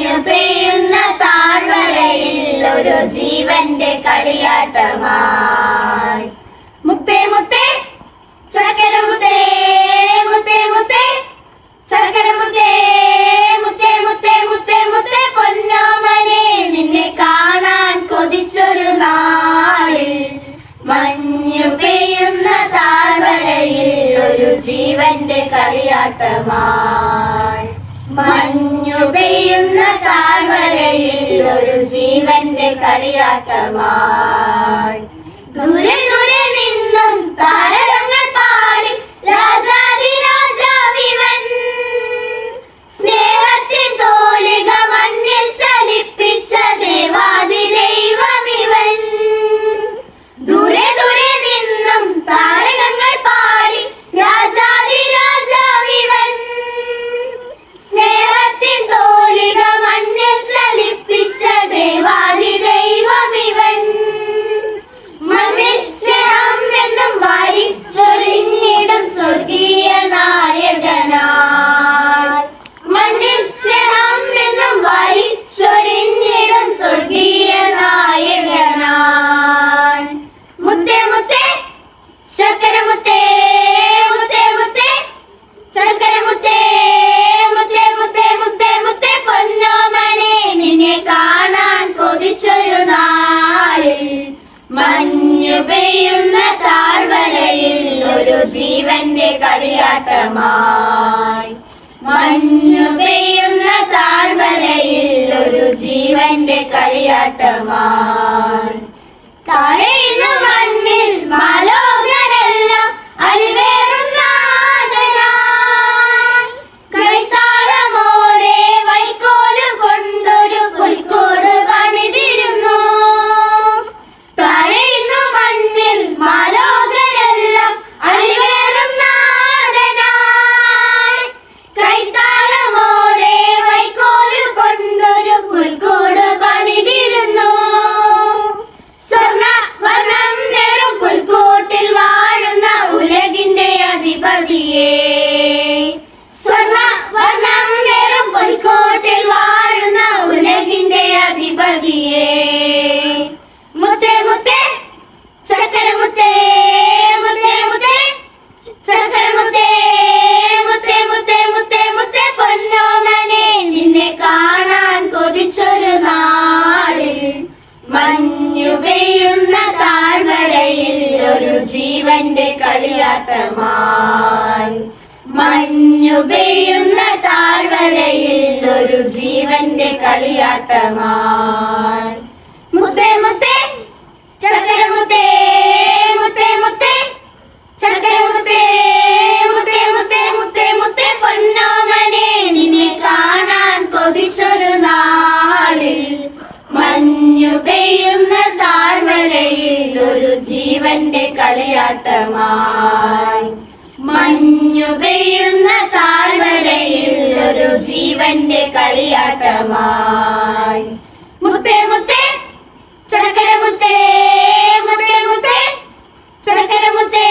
മഞ്ഞു പെയ്യുന്ന താഴ്വരയിൽ ഒരു ജീവന്റെ കളിയാട്ടമായി. മുത്തേ മുത്തേ ചക്കര മുത്തേ, മുത്തേ മുത്തേ ചക്കര മുത്തേ, മുത്തേ മുത്തേ മുത്തേ മുത്തേ പൊന്നോമനെ നിന്നെ കാണാൻ കൊതിച്ചൊരു നാളിൽ മഞ്ഞു പെയ്യുന്ന താഴ്വരയിൽ ഒരു ജീവന്റെ കളിയാട്ടമായി. മഞ്ഞു പെയ്യുന്ന താഴ്വരയിൽ ഒരു ജീവന്റെ കളിയാട്ടമായി. ദൂരെ ദൂരെ നിന്നും താരകങ്ങൾ പാടി രാജാതിരാജാവിവൻ, സ്നേഹത്തിൻ തോലിക മണ്ണിൽ ചലിപ്പിച്ച ദേവാദിദൈവമിവൻ. ദൂരെ ദൂരെ നിന്നും താരകങ്ങൾ പാടി രാജാതിരാജാവിവൻ, സ്നേഹത്തിൻ തോലിക മണ്ണിൽ ചലിപ്പിച്ച ദേവാദിദൈവമിവൻ. മണ്ണിൽ സ്നേഹം എന്നും വാരി ചൊരിഞ്ഞിടും സ്വർഗീയ നായകനായി. മണ്ണിൽ സ്നേഹം എന്നും വാരി ചൊരിഞ്ഞിടും സ്വർഗീയ നായകനായി. മുത്തേ മുത്തേ ചക്കര മുത്തേ, മുത്തേ മുത്തേ ചക്കര മുത്തേ, മുത്തേ മുത്തേ മുത്തേ മുത്തേ പൊന്നോമനെ നിന്നെ കാണാൻ കൊതിച്ചൊരു നാളിൽ മഞ്ഞു പെയ്യുന്ന താഴ്വരയിൽ ഒരു ജീവന്റെ കളിയാട്ടമായി. മഞ്ഞു പെയ്യുന്ന താഴ്വരയിൽ ഒരു ജീവന്റെ കളിയാട്ടമായി. താഴെയുന്ന മണ്ണിൽ മാലോകരെല്ലാം അലിവേറും നാഥനായി. കൈത്താളമോടെ വൈക്കോല് കൊണ്ടൊരു പുൽക്കൂട് പണിതിരുന്നു. താഴെയുന്ന മണ്ണിൽ മാലോകരെല്ലാം അലിവേറും നാഥനായി. കൈത്താളമോടെ വൈക്കോല് കൊണ്ടൊരു പുൽക്കൂട് പണിതിരുന്നു. സ്വർണ്ണവർണ്ണം നേറും പുൽക്കൂട്ടിൽ വാഴുന്ന ഉലകിന്റെ അധിപതിയെ, സ്വർണ്ണവർണ്ണം നേറും പുൽക്കൂട്ടിൽ വാഴുന്ന ഉലകിന്റെ അധിപതിയെ. മുത്തേ മുത്തേ ചക്കര മുത്തേ, മുത്തേ മുത്തേ ചക്കര മുത്തേ, മുത്തേ മുത്തേ മുത്തേ മുത്തേ പൊന്നോമനെ നിന്നെ കാണാൻ കൊതിച്ചൊരു നാളിൽ മഞ്ഞു പെയ്യുന്ന താഴ്വരയിൽ ഒരു ജീവന്റെ കളിയാട്ടമായി. മഞ്ഞു പെയ്യുന്ന താഴ്വരയിൽ ഒരു ജീവന്റെ കളിയാട്ടമായി. മുത്തേ മുത്തേ ചക്കര മുത്തേ, മുത്തേ മുത്തേ ചക്കര മുത്തേ, മുത്തേ മുത്തേ മുത്തേ മുത്തേ പൊന്നോമനെ നിന്നെ കാണാൻ കൊതിച്ചൊരു നാളിൽ മഞ്ഞു പെയ്യുന്ന താഴ്വരയിൽ ഒരു ജീവന്റെ കളിയാട്ടമായി. മഞ്ഞു പെയ്യുന്ന താഴ്വരയിൽ ഒരു ജീവന്റെ കളിയാട്ടമായി. മുത്തേ മുത്തേ ചക്കര മുത്തേ, മുത്തേ മുത്തേ ചക്കര മുത്തേ,